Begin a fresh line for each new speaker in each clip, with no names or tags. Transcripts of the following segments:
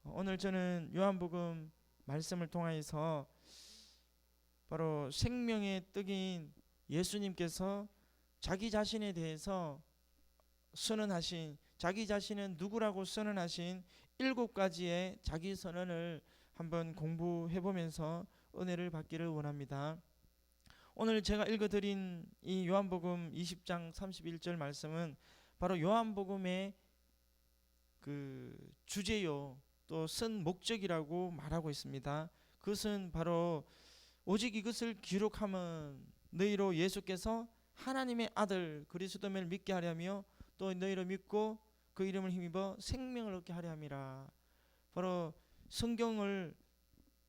오늘 저는 요한복음 말씀을 통하여서 바로 생명의 떡인 예수님께서 자기 자신에 대해서 선언하신, 자기 자신은 누구라고 선언하신 7가지의 자기 선언을 한번 공부해 보면서 은혜를 받기를 원합니다. 오늘 제가 읽어드린 이 요한복음 20장 31절 말씀은 바로 요한복음의 그 주제요, 또 쓴 목적이라고 말하고 있습니다. 그것은 바로 오직 이것을 기록함은 너희로 예수께서 하나님의 아들 그리스도를 믿게 하려며 또 너희로 믿고 그 이름을 힘입어 생명을 얻게 하려 함이라. 바로 성경을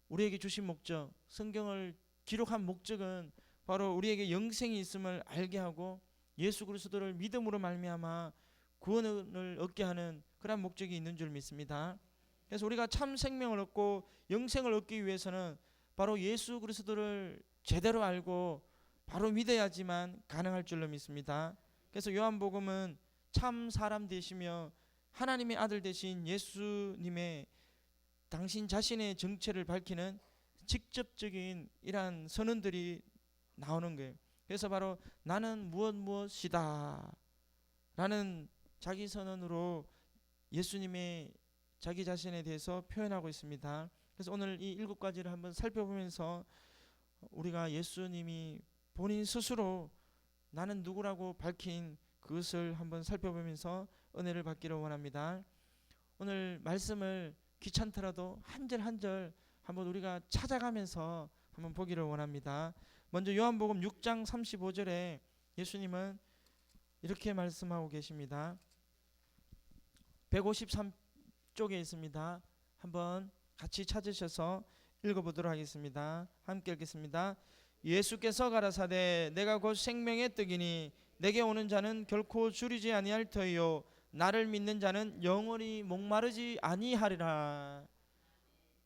우리에게 주신 목적, 성경을 기록한 목적은 바로 우리에게 영생이 있음을 알게 하고 예수 그리스도를 믿음으로 말미암아 구원을 얻게 하는 그런 목적이 있는 줄 믿습니다. 그래서 우리가 참 생명을 얻고 영생을 얻기 위해서는 바로 예수 그리스도를 제대로 알고 바로 믿어야지만 가능할 줄로 믿습니다. 그래서 요한복음은 참 사람 되시며 하나님의 아들 되신 예수님의 당신 자신의 정체를 밝히는 직접적인 이러한 선언들이 나오는 거예요. 그래서 바로 나는 무엇이다 라는 자기 선언으로 예수님의 자기 자신에 대해서 표현하고 있습니다. 그래서 오늘 이 7가지를 한번 살펴보면서 우리가 예수님이 본인 스스로 나는 누구라고 밝힌 그것을 한번 살펴보면서 은혜를 받기를 원합니다. 오늘 말씀을 귀찮더라도 한 절 한 절 한번 우리가 찾아가면서 한번 보기를 원합니다. 먼저 요한복음 6장 35절에 예수님은 이렇게 말씀하고 계십니다. 153쪽에 있습니다. 한번 같이 찾으셔서 읽어보도록 하겠습니다. 함께 읽겠습니다. 예수께서 가라사대 내가 곧 생명의 떡이니 내게 오는 자는 결코 줄이지 아니할 터이요 나를 믿는 자는 영원히 목마르지 아니하리라.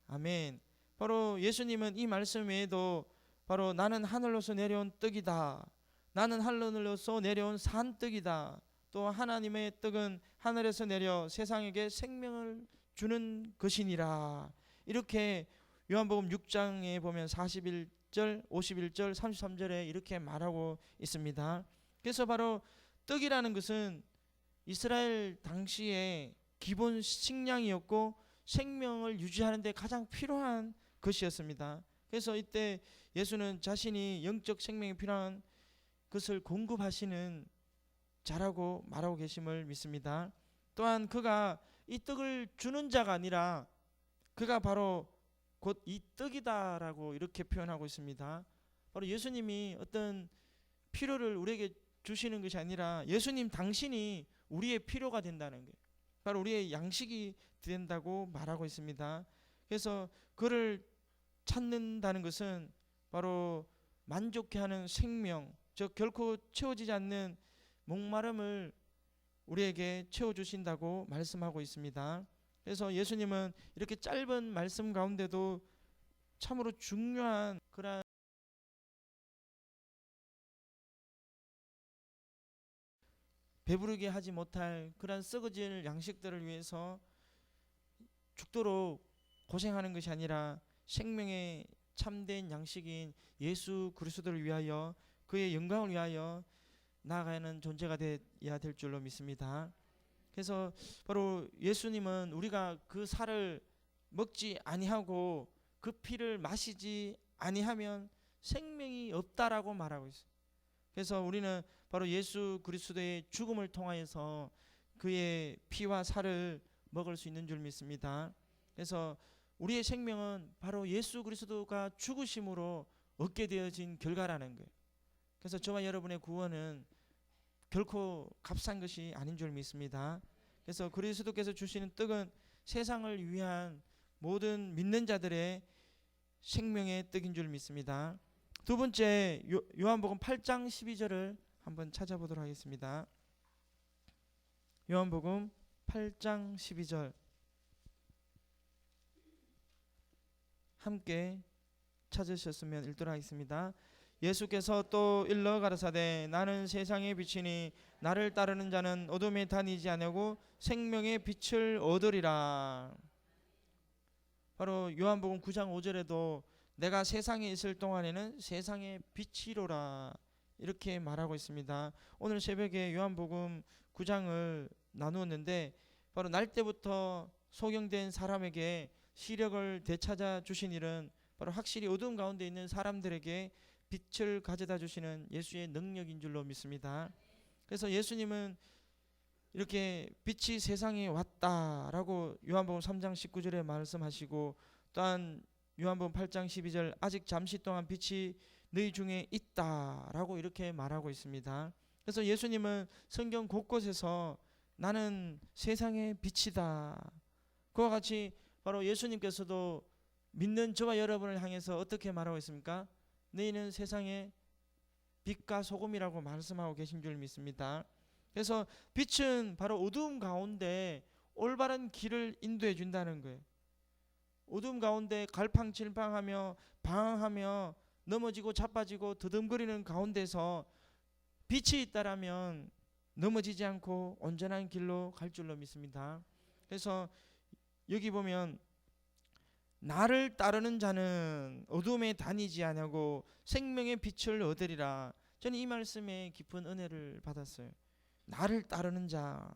아멘. 바로 예수님은 이 말씀 외에도 바로 나는 하늘로서 내려온 떡이다, 나는 하늘로서 내려온 산떡이다, 또 하나님의 떡은 하늘에서 내려 세상에게 생명을 주는 것이니라, 이렇게 요한복음 6장에 보면 41절, 51절, 33절에 이렇게 말하고 있습니다. 그래서 바로 떡이라는 것은 이스라엘 당시의 기본 식량이었고 생명을 유지하는 데 가장 필요한 것이었습니다. 그래서 이때 예수는 자신이 영적 생명이 필요한 것을 공급하시는 자라고 말하고 계심을 믿습니다. 또한 그가 이 떡을 주는 자가 아니라 그가 바로 곧 이 떡이다라고 이렇게 표현하고 있습니다. 바로 예수님이 어떤 필요를 우리에게 주시는 것이 아니라 예수님 당신이 우리의 필요가 된다는 거예요. 바로 우리의 양식이 된다고 말하고 있습니다. 그래서 그를 찾는다는 것은 바로 만족해 하는 생명, 즉 결코 채워지지 않는 목마름을 우리에게 채워주신다고 말씀하고 있습니다. 그래서 예수님은 이렇게 짧은 말씀 가운데도 참으로 중요한 그런 배부르게 하지 못할 그런 썩어질 양식들을 위해서 죽도록 고생하는 것이 아니라 생명의 참된 양식인 예수 그리스도를 위하여 그의 영광을 위하여 나아가는 존재가 되어야 될 줄로 믿습니다. 그래서 바로 예수님은 우리가 그 살을 먹지 아니하고 그 피를 마시지 아니하면 생명이 없다라고 말하고 있어요. 그래서 우리는 바로 예수 그리스도의 죽음을 통하여서 그의 피와 살을 먹을 수 있는 줄 믿습니다. 그래서 우리의 생명은 바로 예수 그리스도가 죽으심으로 얻게 되어진 결과라는 거예요. 그래서 저와 여러분의 구원은 결코 값싼 것이 아닌 줄 믿습니다. 그래서 그리스도께서 주시는 떡은 세상을 위한 모든 믿는 자들의 생명의 떡인 줄 믿습니다. 두 번째 요한복음 8장 12절을 한번 찾아보도록 하겠습니다. 요한복음 8장 12절 함께 찾으셨으면 읽도록 하겠습니다. 예수께서 또 일러 가라사대 나는 세상의 빛이니 나를 따르는 자는 어둠에 다니지 아니하고 생명의 빛을 얻으리라. 바로 요한복음 9장 5절에도 내가 세상에 있을 동안에는 세상의 빛이로라 이렇게 말하고 있습니다. 오늘 새벽에 요한복음 9장을 나누었는데 바로 날 때부터 소경된 사람에게 시력을 되찾아 주신 일은 바로 확실히 어두움 가운데 있는 사람들에게 빛을 가져다 주시는 예수의 능력인 줄로 믿습니다. 그래서 예수님은 이렇게 빛이 세상에 왔다라고 요한복음 3장 19절에 말씀하시고, 또한 요한복음 8장 12절 아직 잠시 동안 빛이 너희 중에 있다라고 이렇게 말하고 있습니다. 그래서 예수님은 성경 곳곳에서 나는 세상의 빛이다, 그와 같이 바로 예수님께서도 믿는 저와 여러분을 향해서 어떻게 말하고 있습니까? 너희는 세상의 빛과 소금이라고 말씀하고 계신 줄 믿습니다. 그래서 빛은 바로 어두움 가운데 올바른 길을 인도해 준다는 거예요. 어두움 가운데 갈팡질팡하며 방황하며 넘어지고 자빠지고 더듬거리는 가운데서 빛이 있다라면 넘어지지 않고 온전한 길로 갈 줄로 믿습니다. 그래서 여기 보면 나를 따르는 자는 어둠에 다니지 아니하고 생명의 빛을 얻으리라. 저는 이 말씀에 깊은 은혜를 받았어요. 나를 따르는 자,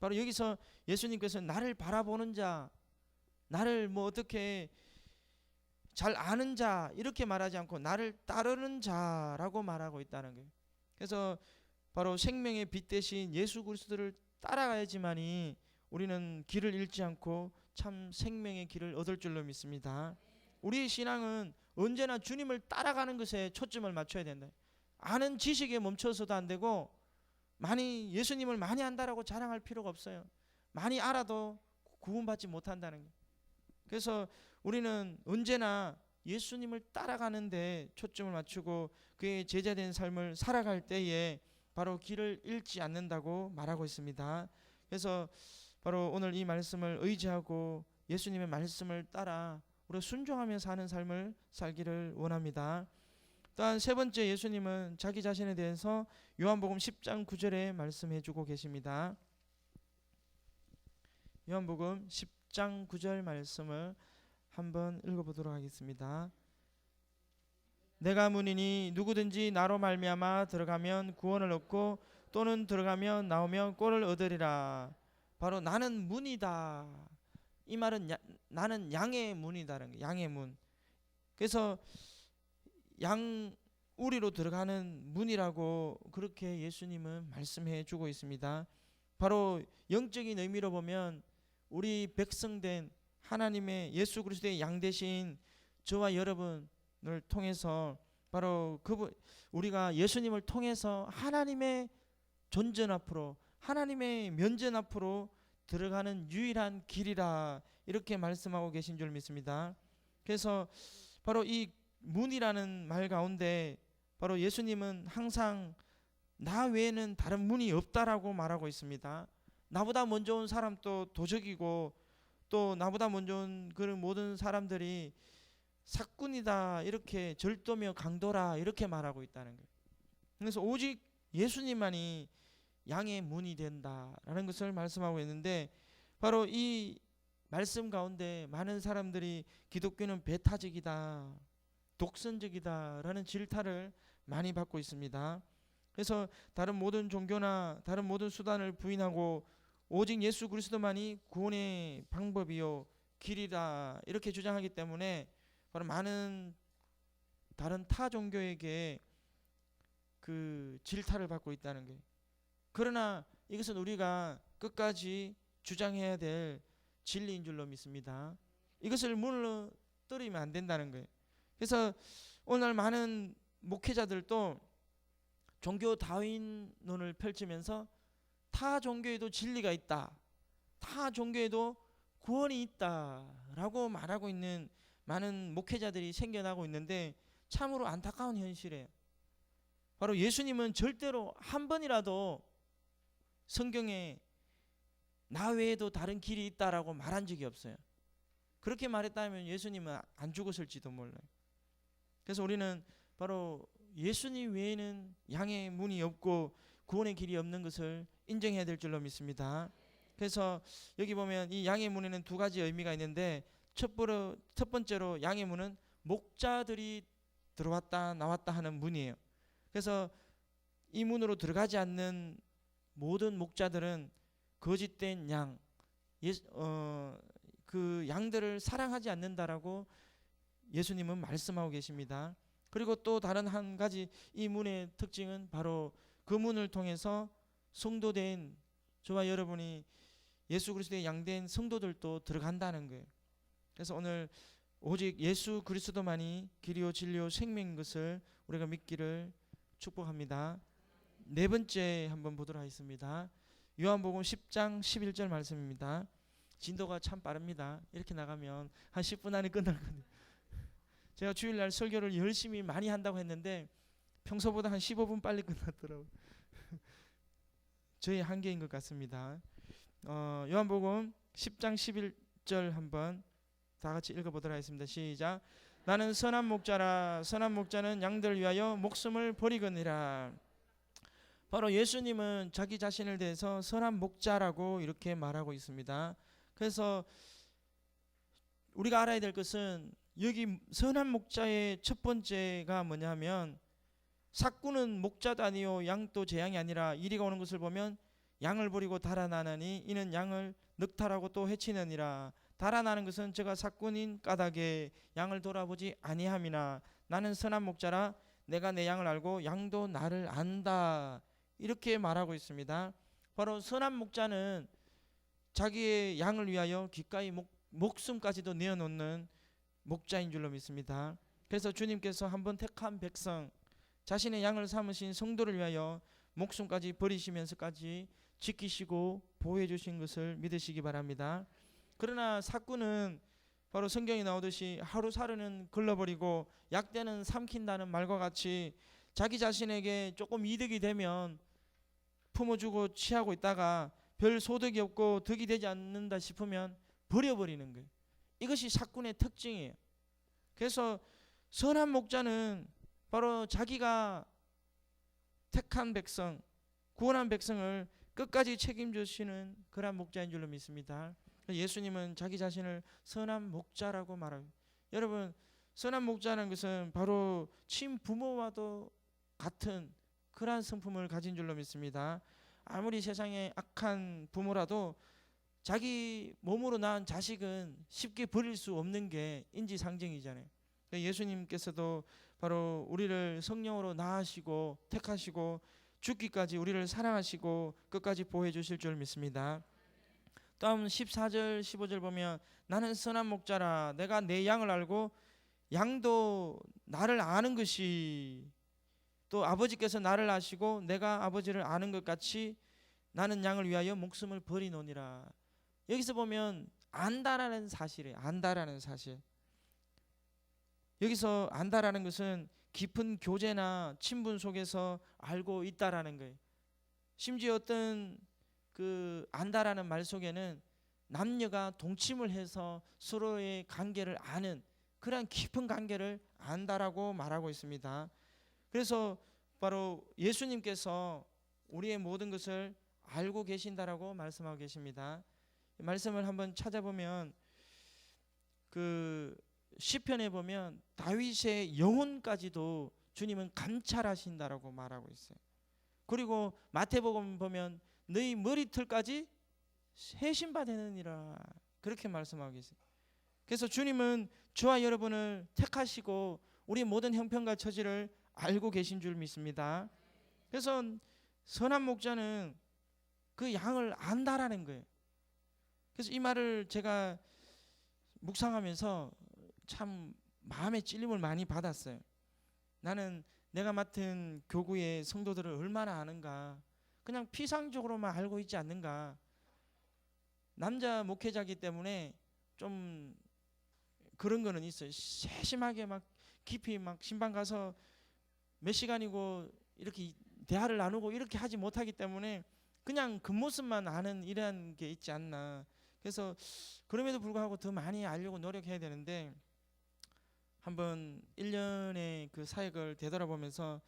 바로 여기서 예수님께서 나를 바라보는 자, 나를 뭐 어떻게 잘 아는 자 이렇게 말하지 않고 나를 따르는 자라고 말하고 있다는 거예요. 그래서 바로 생명의 빛 대신 예수 그리스도를 따라가야지만이 우리는 길을 잃지 않고 참 생명의 길을 얻을 줄로 믿습니다. 우리의 신앙은 언제나 주님을 따라가는 것에 초점을 맞춰야 된다. 아는 지식에 멈춰서도 안 되고, 많이 예수님을 많이 안다라고 자랑할 필요가 없어요. 많이 알아도 구원받지 못한다는 거예요. 그래서 우리는 언제나 예수님을 따라가는데 초점을 맞추고 그의 제자된 삶을 살아갈 때에 바로 길을 잃지 않는다고 말하고 있습니다. 그래서 바로 오늘 이 말씀을 의지하고 예수님의 말씀을 따라 우리가 순종하며 사는 삶을 살기를 원합니다. 또한 세 번째, 예수님은 자기 자신에 대해서 요한복음 10장 9절에 말씀해 주고 계십니다. 요한복음 10장 9절 말씀을 한번 읽어보도록 하겠습니다. 내가 문이니 누구든지 나로 말미암아 들어가면 구원을 얻고 또는 들어가면 나오면 꼴을 얻으리라. 바로 나는 문이다. 이 말은 나는 양의 문이다라는 거예요. 양의 문. 그래서 양 우리로 들어가는 문이라고 그렇게 예수님은 말씀해 주고 있습니다. 바로 영적인 의미로 보면 우리 백성된 하나님의 예수 그리스도의 양 대신 저와 여러분을 통해서 바로 우리가 예수님을 통해서 하나님의 존전 앞으로, 하나님의 면전 앞으로 들어가는 유일한 길이라 이렇게 말씀하고 계신 줄 믿습니다. 그래서 바로 이 문이라는 말 가운데 바로 예수님은 항상 나 외에는 다른 문이 없다라고 말하고 있습니다. 나보다 먼저 온 사람도 도적이고 또 나보다 먼저 온 그런 모든 사람들이 사꾼이다, 이렇게 절도며 강도라 이렇게 말하고 있다는 거예요. 그래서 오직 예수님만이 양의 문이 된다라는 것을 말씀하고 있는데, 바로 이 말씀 가운데 많은 사람들이 기독교는 배타적이다, 독선적이다라는 질타를 많이 받고 있습니다. 그래서 다른 모든 종교나 다른 모든 수단을 부인하고 오직 예수 그리스도만이 구원의 방법이요 길이다 이렇게 주장하기 때문에 바로 많은 다른 타 종교에게 그 질타를 받고 있다는 거예요. 그러나 이것은 우리가 끝까지 주장해야 될 진리인 줄로 믿습니다. 이것을 무너뜨리면 안 된다는 거예요. 그래서 오늘 많은 목회자들도 종교 다윈론을 펼치면서 타 종교에도 진리가 있다, 타 종교에도 구원이 있다라고 말하고 있는 많은 목회자들이 생겨나고 있는데 참으로 안타까운 현실이에요. 바로 예수님은 절대로 한 번이라도 성경에 나 외에도 다른 길이 있다라고 말한 적이 없어요. 그렇게 말했다면 예수님은 안 죽었을지도 몰라요. 그래서 우리는 바로 예수님 외에는 양의 문이 없고 구원의 길이 없는 것을 인정해야 될 줄로 믿습니다. 그래서 여기 보면 이 양의 문에는 두 가지 의미가 있는데, 첫 번째로 양의 문은 목자들이 들어왔다 나왔다 하는 문이에요. 그래서 이 문으로 들어가지 않는 모든 목자들은 거짓된 양, 그 양들을 사랑하지 않는다라고 예수님은 말씀하고 계십니다. 그리고 또 다른 한 가지 이 문의 특징은 바로 그 문을 통해서 성도된 저와 여러분이 예수 그리스도의 양된 성도들도 들어간다는 거예요. 그래서 오늘 오직 예수 그리스도만이 길이요 진리요 생명인 것을 우리가 믿기를 축복합니다. 네 번째 한번 보도록 하겠습니다. 요한복음 10장 11절 말씀입니다. 진도가 참 빠릅니다. 이렇게 나가면 한 10분 안에 끝날 거예요. 제가 주일날 설교를 열심히 많이 한다고 했는데 평소보다 한 15분 빨리 끝났더라고요. 저의 한계인 것 같습니다. 요한복음 10장 11절 한번 다 같이 읽어보도록 하겠습니다. 시작. 나는 선한 목자라. 선한 목자는 양들을 위하여 목숨을 버리거니라. 바로 예수님은 자기 자신을 대해서 선한 목자라고 이렇게 말하고 있습니다. 그래서 우리가 알아야 될 것은 여기 선한 목자의 첫 번째가 뭐냐면 삭구는 목자도 아니요 양도 제양이 아니라 이리가 오는 것을 보면 양을 버리고 달아나느니 이는 양을 늑탈하고 또 해치느니라. 달아나는 것은 제가 삭군인 까닭에 양을 돌아보지 아니함이나 나는 선한 목자라 내가 내 양을 알고 양도 나를 안다. 이렇게 말하고 있습니다. 바로 선한 목자는 자기의 양을 위하여 기꺼이 목숨까지도 내어놓는 목자인 줄로 믿습니다. 그래서 주님께서 한번 택한 백성 자신의 양을 삼으신 성도를 위하여 목숨까지 버리시면서까지 지키시고 보호해 주신 것을 믿으시기 바랍니다. 그러나 삭구는 바로 성경에 나오듯이 하루살이는 걸러버리고 약대는 삼킨다는 말과 같이 자기 자신에게 조금 이득이 되면 품어주고 취하고 있다가 별 소득이 없고 득이 되지 않는다 싶으면 버려버리는 거예요. 이것이 삭군의 특징이에요. 그래서 선한 목자는 바로 자기가 택한 백성, 구원한 백성을 끝까지 책임지시는 그런 목자인 줄로 믿습니다. 예수님은 자기 자신을 선한 목자라고 말합니다. 여러분, 선한 목자라는 것은 바로 친부모와도 같은 그러한 성품을 가진 줄로 믿습니다. 아무리 세상에 악한 부모라도 자기 몸으로 낳은 자식은 쉽게 버릴 수 없는 게 인지상정이잖아요. 예수님께서도 바로 우리를 성령으로 낳으시고 택하시고 죽기까지 우리를 사랑하시고 끝까지 보호해 주실 줄 믿습니다. 다음 14절 15절 보면 나는 선한 목자라 내가 내 양을 알고 양도 나를 아는 것이 또 아버지께서 나를 아시고 내가 아버지를 아는 것 같이 나는 양을 위하여 목숨을 버리노니라. 여기서 보면 안다라는 사실이에요. 안다라는 사실. 여기서 안다라는 것은 깊은 교제나 친분 속에서 알고 있다라는 거예요. 심지어 어떤 그 안다라는 말 속에는 남녀가 동침을 해서 서로의 관계를 아는 그러한 깊은 관계를 안다라고 말하고 있습니다. 그래서 바로 예수님께서 우리의 모든 것을 알고 계신다라고 말씀하고 계십니다. 말씀을 한번 찾아보면 그 시편에 보면 다윗의 영혼까지도 주님은 감찰하신다라고 말하고 있어요. 그리고 마태복음 보면 너희 머리털까지 세신받으느니라 그렇게 말씀하고 계세요. 그래서 주님은 저와 여러분을 택하시고 우리 모든 형편과 처지를 알고 계신 줄 믿습니다. 그래서 선한 목자는 그 양을 안다라는 거예요. 그래서 이 말을 제가 묵상하면서 참 마음의 찔림을 많이 받았어요. 나는 내가 맡은 교구의 성도들을 얼마나 아는가, 그냥 피상적으로만 알고 있지 않는가. 남자 목회자이기 때문에 좀 그런 거는 있어요. 세심하게 막 깊이 막 신방 가서 몇 시간이고 이렇게 대화를 나누고 이렇게 하지 못하기 때문에 그냥 그 모습만 아는 이런 게 있지 않나. 그래서 그럼에도 불구하고 더 많이 알려고 노력해야 되는데 한번 1년의 그 사역을 되돌아보면서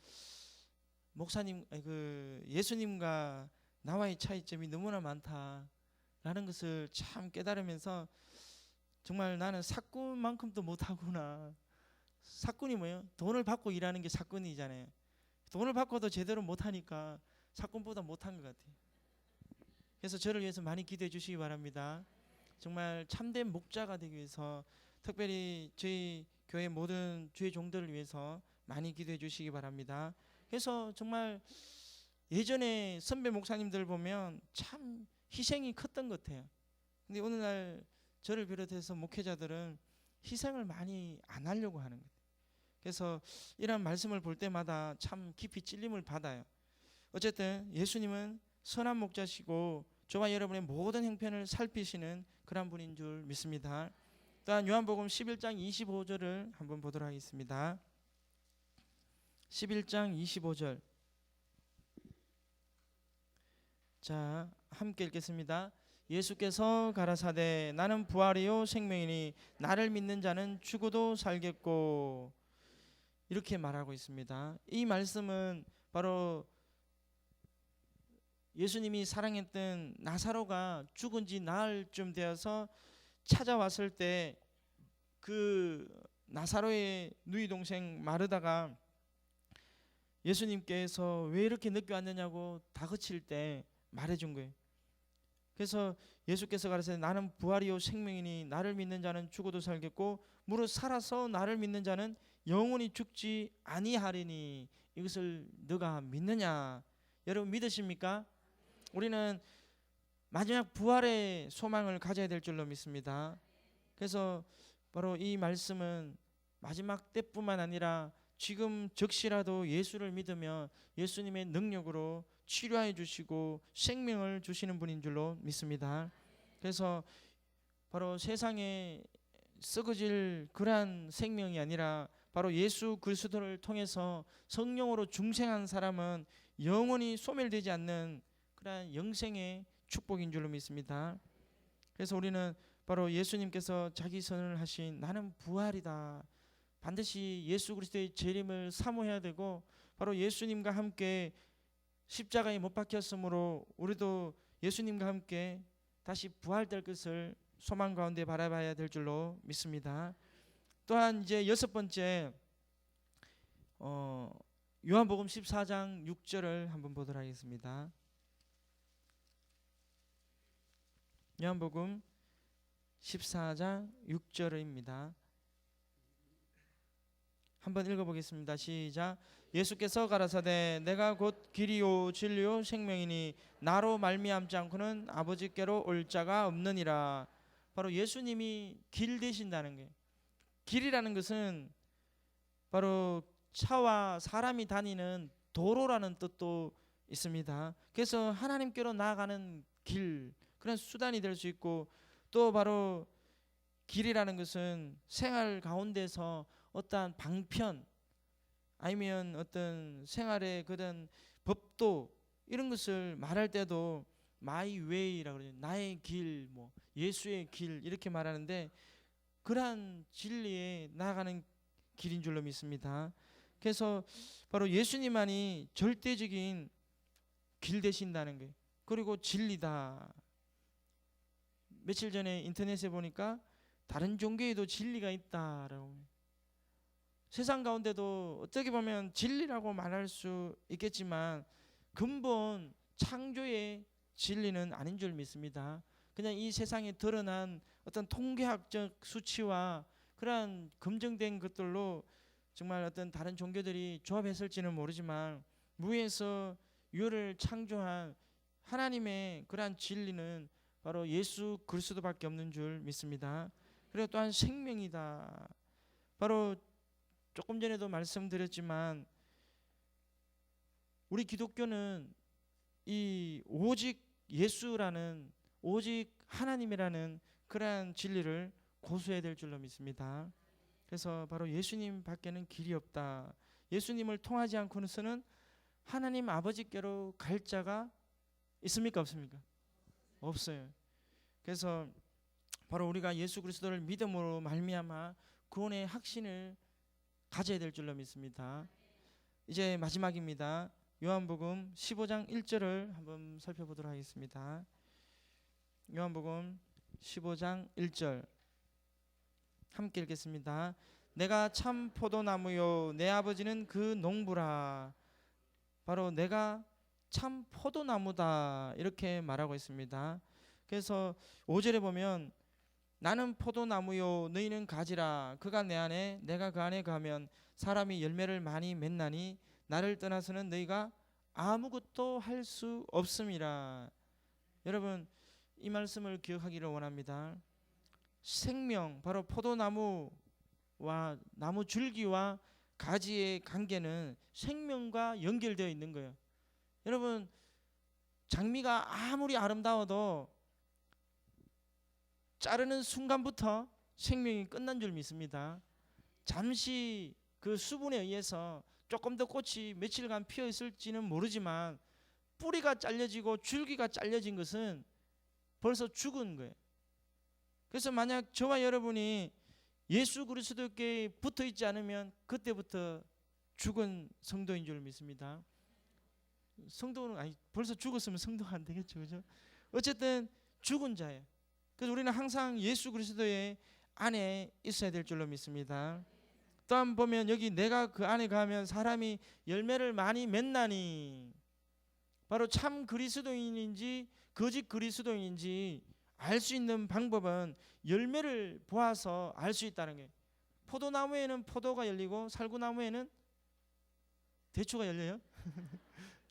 목사님 그 예수님과 나와의 차이점이 너무나 많다라는 것을 참 깨달으면서 정말 나는 사꾼만큼도 못하구나. 사꾼이 뭐예요? 돈을 받고 일하는 게 사꾼이잖아요. 돈을 받고도 제대로 못하니까 사꾼보다 못한 것 같아요. 그래서 저를 위해서 많이 기도해 주시기 바랍니다. 정말 참된 목자가 되기 위해서 특별히 저희 교회 모든 주의 종들을 위해서 많이 기도해 주시기 바랍니다. 그래서 정말 예전에 선배 목사님들 보면 참 희생이 컸던 것 같아요. 근데 오늘날 저를 비롯해서 목회자들은 희생을 많이 안 하려고 하는 거예요. 그래서 이런 말씀을 볼 때마다 참 깊이 찔림을 받아요. 어쨌든 예수님은 선한 목자시고 저와 여러분의 모든 형편을 살피시는 그런 분인 줄 믿습니다. 또한 요한복음 11장 25절을 한번 보도록 하겠습니다. 11장 25절. 자, 함께 읽겠습니다. 예수께서 가라사대 나는 부활이요 생명이니 나를 믿는 자는 죽어도 살겠고, 이렇게 말하고 있습니다. 이 말씀은 바로 예수님이 사랑했던 나사로가 죽은 지 나흘쯤 되어서 찾아왔을 때 그 나사로의 누이 동생 마르다가 예수님께서 왜 이렇게 늦게 왔느냐고 다그칠 때 말해준 거예요. 그래서 예수께서 가라사대 나는 부활이요 생명이니 나를 믿는 자는 죽어도 살겠고 무릇 살아서 나를 믿는 자는 영원히 죽지 아니하리니 이것을 너가 믿느냐? 여러분 믿으십니까? 우리는 마지막 부활의 소망을 가져야 될 줄로 믿습니다. 그래서 바로 이 말씀은 마지막 때뿐만 아니라 지금 즉시라도 예수를 믿으면 예수님의 능력으로 치료해 주시고 생명을 주시는 분인 줄로 믿습니다. 그래서 바로 세상에 썩어질 그러한 생명이 아니라 바로 예수 그리스도를 통해서 성령으로 중생한 사람은 영원히 소멸되지 않는 그러한 영생의 축복인 줄로 믿습니다. 그래서 우리는 바로 예수님께서 자기 선언을 하신 나는 부활이다. 반드시 예수 그리스도의 재림을 사모해야 되고 바로 예수님과 함께 십자가에 못 박혔으므로 우리도 예수님과 함께 다시 부활될 것을 소망 가운데 바라봐야 될 줄로 믿습니다. 또한 이제 여섯 번째 요한복음 14장 6절을 한번 보도록 하겠습니다. 요한복음 14장 6절입니다. 한번 읽어보겠습니다. 시작. 예수께서 가라사대 내가 곧 길이요 진리요 생명이니 나로 말미암지 않고는 아버지께로 올 자가 없느니라. 바로 예수님이 길 되신다는 거예요. 길이라는 것은 바로 차와 사람이 다니는 도로라는 뜻도 있습니다. 그래서 하나님께로 나아가는 길, 그런 수단이 될 수 있고 또 바로 길이라는 것은 생활 가운데서 어떠한 방편 아니면 어떤 생활의 그런 법도 이런 것을 말할 때도 my way라고 그러죠. 나의 길, 뭐 예수의 길 이렇게 말하는데 그러한 진리에 나아가는 길인 줄로 믿습니다. 그래서 바로 예수님만이 절대적인 길 되신다는 거예요. 그리고 진리다. 며칠 전에 인터넷에 보니까 다른 종교에도 진리가 있다라고. 세상 가운데도 어떻게 보면 진리라고 말할 수 있겠지만 근본 창조의 진리는 아닌 줄 믿습니다. 그냥 이 세상에 드러난 어떤 통계학적 수치와 그러한 검증된 것들로 정말 어떤 다른 종교들이 조합했을지는 모르지만 무에서 유를 창조한 하나님의 그러한 진리는 바로 예수 그리스도밖에 없는 줄 믿습니다. 그리고 또한 생명이다. 바로 조금 전에도 말씀드렸지만 우리 기독교는 이 오직 예수라는 오직 하나님이라는 그러한 진리를 고수해야 될 줄로 믿습니다. 그래서 바로 예수님 밖에는 길이 없다. 예수님을 통하지 않고는 하나님 아버지께로 갈 자가 있습니까 없습니까? 없어요. 그래서 바로 우리가 예수 그리스도를 믿음으로 말미암아 구원의 확신을 가져야 될 줄로 믿습니다. 이제 마지막입니다. 요한복음 15장 1절을 한번 살펴보도록 하겠습니다. 요한복음 15장 1절. 함께 읽겠습니다. 내가 참 포도나무요 내 아버지는 그 농부라. 바로 내가 참 포도나무다 이렇게 말하고 있습니다. 그래서 5절에 보면 나는 포도나무요 너희는 가지라. 그가 내 안에 내가 그 안에 가면 사람이 열매를 많이 맺나니 나를 떠나서는 너희가 아무것도 할 수 없음이라. 여러분 이 말씀을 기억하기를 원합니다. 생명 바로 포도나무와 나무 줄기와 가지의 관계는 생명과 연결되어 있는 거예요. 여러분 장미가 아무리 아름다워도 자르는 순간부터 생명이 끝난 줄 믿습니다. 잠시 그 수분에 의해서 조금 더 꽃이 며칠간 피어 있을지는 모르지만 뿌리가 잘려지고 줄기가 잘려진 것은 벌써 죽은 거예요. 그래서 만약 저와 여러분이 예수 그리스도께 붙어 있지 않으면 그때부터 죽은 성도인 줄 믿습니다. 성도는 벌써 죽었으면 성도가 안 되겠죠, 그죠? 어쨌든 죽은 자예요. 그래서 우리는 항상 예수 그리스도의 안에 있어야 될 줄로 믿습니다. 또 한번 보면 여기 내가 그 안에 가면 사람이 열매를 많이 맺나니, 바로 참 그리스도인인지 거짓 그리스도인인지 알 수 있는 방법은 열매를 보아서 알 수 있다는 거예요. 포도나무에는 포도가 열리고 살구나무에는 대추가 열려요?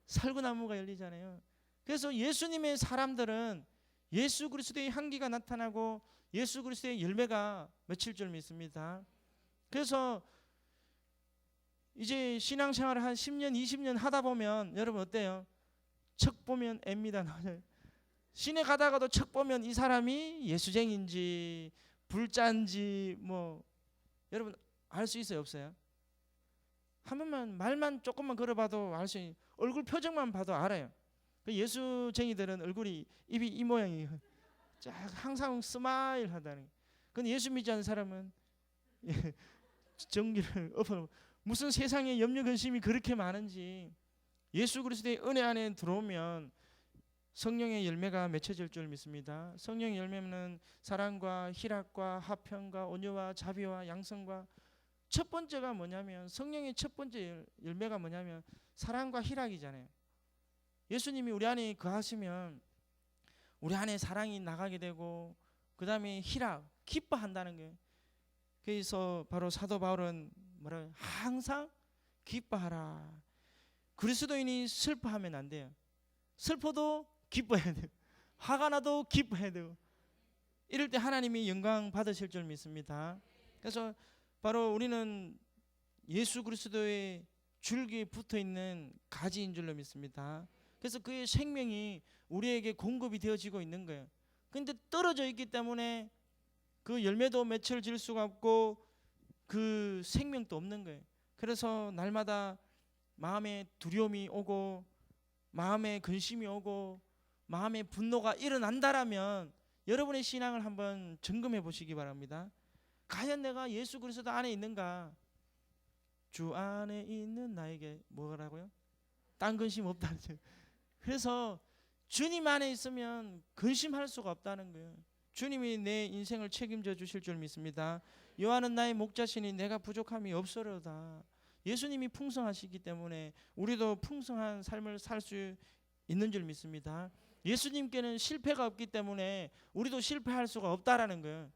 살구나무가 열리잖아요. 그래서 예수님의 사람들은 예수 그리스도의 향기가 나타나고 예수 그리스도의 열매가 맺힐 줄 믿습니다. 그래서 이제 신앙생활을 한 10년 20년 하다 보면 여러분 어때요? 척 보면 앱니다. 시내 가다가도 척 보면 이 사람이 예수쟁인지 불자인지 뭐 여러분 알 수 있어요 없어요? 한 번만 말만 조금만 걸어봐도 알 수 있어요. 얼굴 표정만 봐도 알아요. 그 예수쟁이들은 얼굴이 입이 이 모양이에요. 항상 스마일 하다는. 근데 예수 믿지 않는 사람은 전기를 엎어. 무슨 세상에 염려 근심이 그렇게 많은지. 예수 그리스도의 은혜 안에 들어오면 성령의 열매가 맺혀질 줄 믿습니다. 성령의 열매는 사랑과 희락과 화평과 온유와 자비와 양성과, 첫 번째가 뭐냐면 성령의 첫 번째 열매가 뭐냐면 사랑과 희락이잖아요. 예수님이 우리 안에 거하시면 우리 안에 사랑이 나가게 되고 그 다음에 희락, 기뻐한다는 거예요. 그래서 바로 사도 바울은 뭐라고요? 항상 기뻐하라. 그리스도인이 슬퍼하면 안 돼요. 슬퍼도 기뻐해야 돼요. 화가 나도 기뻐해야 되고, 이럴 때 하나님이 영광 받으실 줄 믿습니다. 그래서 바로 우리는 예수 그리스도의 줄기에 붙어있는 가지인 줄로 믿습니다. 그래서 그의 생명이 우리에게 공급이 되어지고 있는 거예요. 그런데 떨어져 있기 때문에 그 열매도 맺혀질 수가 없고 그 생명도 없는 거예요. 그래서 날마다 마음에 두려움이 오고 마음에 근심이 오고 마음에 분노가 일어난다라면 여러분의 신앙을 한번 점검해 보시기 바랍니다. 과연 내가 예수 그리스도 안에 있는가? 주 안에 있는 나에게 뭐라고요? 딴 근심 없다는 거예요. 그래서 주님 안에 있으면 근심할 수가 없다는 거예요. 주님이 내 인생을 책임져 주실 줄 믿습니다. 여호와는 나의 목자시니 내가 부족함이 없으리로다. 예수님이 풍성하시기 때문에 우리도 풍성한 삶을 살 수 있는 줄 믿습니다. 예수님께는 실패가 없기 때문에 우리도 실패할 수가 없다라는 거예요.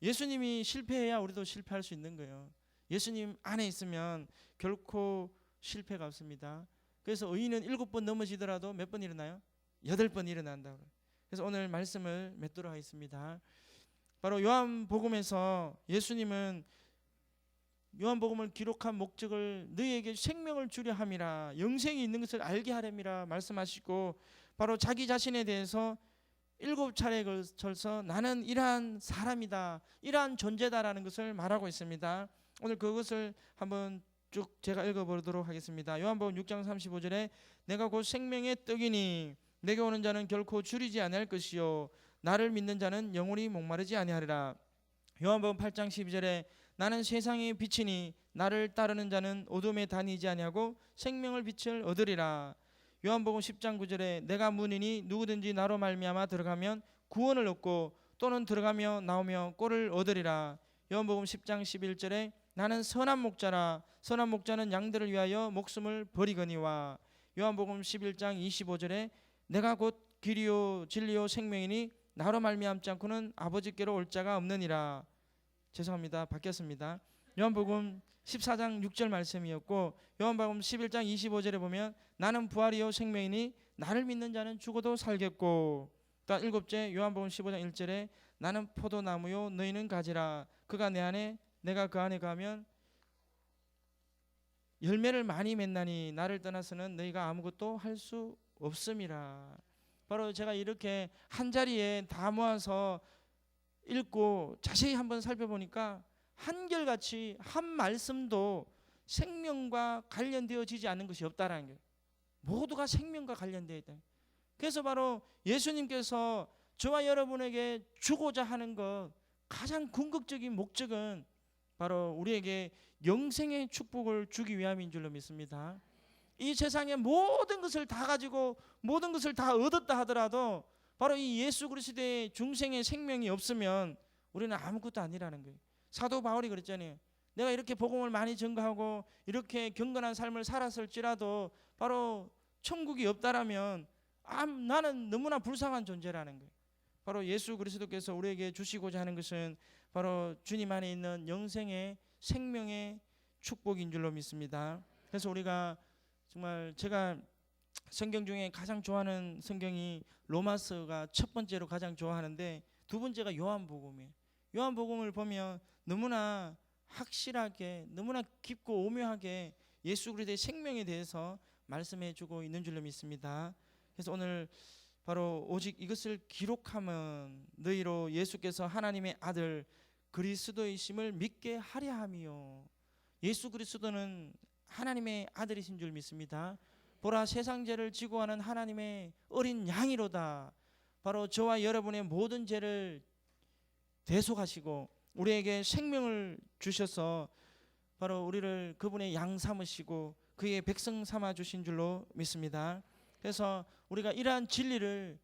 예수님이 실패해야 우리도 실패할 수 있는 거예요. 예수님 안에 있으면 결코 실패가 없습니다. 그래서 의인은 7번 넘어지더라도 몇 번 일어나요? 8번 일어난다고. 그래서 오늘 말씀을 맺도록 하겠습니다. 바로 요한복음에서 예수님은 요한복음을 기록한 목적을 너희에게 생명을 주려 함이라, 영생이 있는 것을 알게 하렴이라 말씀하시고, 바로 자기 자신에 대해서 7차례에 걸쳐서 나는 이러한 사람이다, 이러한 존재다라는 것을 말하고 있습니다. 오늘 그것을 한번 쭉 제가 읽어보도록 하겠습니다. 요한복음 6장 35절에 내가 곧 생명의 떡이니 내게 오는 자는 결코 줄이지 아니할 것이요 나를 믿는 자는 영원히 목마르지 아니하리라. 요한복음 8장 12절에 나는 세상의 빛이니 나를 따르는 자는 어둠에 다니지 아니하고 생명을 빛을 얻으리라. 요한복음 10장 9절에 내가 문이니 누구든지 나로 말미암아 들어가면 구원을 얻고 또는 들어가며 나오며 꼴을 얻으리라. 요한복음 10장 11절에 나는 선한 목자라 선한 목자는 양들을 위하여 목숨을 버리거니와 요한복음 11장 25절에 내가 곧 길이요 진리요 생명이니 나로 말미암지 않고는 아버지께로 올 자가 없느니라. 죄송합니다. 바뀌었습니다. 요한복음 14장 6절 말씀이었고 요한복음 11장 25절에 보면 나는 부활이요 생명이니 나를 믿는 자는 죽어도 살겠고, 또 일곱째 요한복음 15장 1절에 나는 포도나무요 너희는 가지라 그가 내 안에 내가 그 안에 가면 열매를 많이 맺나니 나를 떠나서는 너희가 아무것도 할 수 없음이라. 바로 제가 이렇게 한 자리에 다 모아서 읽고 자세히 한번 살펴보니까 한결같이 한 말씀도 생명과 관련되어지지 않는 것이 없다라는 거예요. 모두가 생명과 관련되어 있다. 그래서 바로 예수님께서 저와 여러분에게 주고자 하는 것 가장 궁극적인 목적은 바로 우리에게 영생의 축복을 주기 위함인 줄로 믿습니다. 이 세상의 모든 것을 다 가지고 모든 것을 다 얻었다 하더라도 바로 이 예수 그리스도의 중생의 생명이 없으면 우리는 아무것도 아니라는 거예요. 사도 바울이 그랬잖아요. 내가 이렇게 복음을 많이 전가하고 이렇게 경건한 삶을 살았을지라도 바로 천국이 없다라면 나는 너무나 불쌍한 존재라는 거예요. 바로 예수 그리스도께서 우리에게 주시고자 하는 것은 바로 주님 안에 있는 영생의 생명의 축복인 줄로 믿습니다. 그래서 우리가 정말 제가 성경 중에 가장 좋아하는 성경이 로마서가 첫 번째로 가장 좋아하는데 두 번째가 요한복음이에요. 요한복음을 보면 너무나 확실하게 너무나 깊고 오묘하게 예수 그리스도의 생명에 대해서 말씀해 주고 있는 줄로 믿습니다. 그래서 오늘 바로 오직 이것을 기록하면 너희로 예수께서 하나님의 아들 그리스도이심을 믿게 하려 함이요. 예수 그리스도는 하나님의 아들이신 줄 믿습니다. 보라 세상 죄를 지고 하는 하나님의 어린 양이로다. 바로 저와 여러분의 모든 죄를 대속하시고 우리에게 생명을 주셔서 바로 우리를 그분의 양 삼으시고 그의 백성 삼아 주신 줄로 믿습니다. 그래서 우리가 이러한 진리를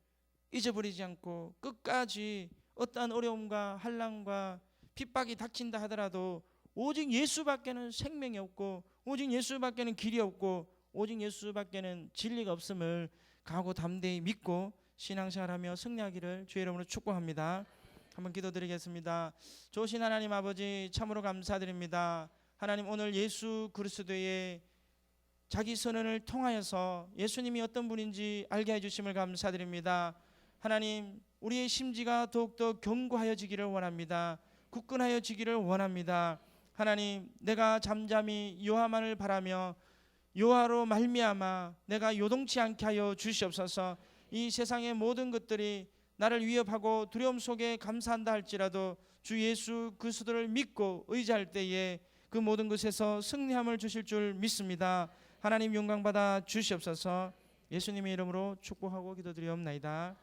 잊어버리지 않고 끝까지 어떠한 어려움과 환난과 핍박이 닥친다 하더라도 오직 예수밖에는 생명이 없고 오직 예수밖에는 길이 없고 오직 예수밖에는 진리가 없음을 각오 담대히 믿고 신앙생활하며 승리하기를 주의 이름으로 축복합니다. 한번 기도드리겠습니다. 좋으신 하나님 아버지 참으로 감사드립니다. 하나님 오늘 예수 그리스도의 자기 선언을 통하여서 예수님이 어떤 분인지 알게 해주심을 감사드립니다. 하나님 우리의 심지가 더욱더 견고하여지기를 원합니다. 굳건하여지기를 원합니다. 하나님 내가 잠잠히 요하만을 바라며 요하로 말미암아 내가 요동치 않게 하여 주시옵소서. 이 세상의 모든 것들이 나를 위협하고 두려움 속에 감사한다 할지라도 주 예수 그리스도를 믿고 의지할 때에 그 모든 것에서 승리함을 주실 줄 믿습니다. 하나님 영광 받아 주시옵소서. 예수님의 이름으로 축복하고 기도드리옵나이다.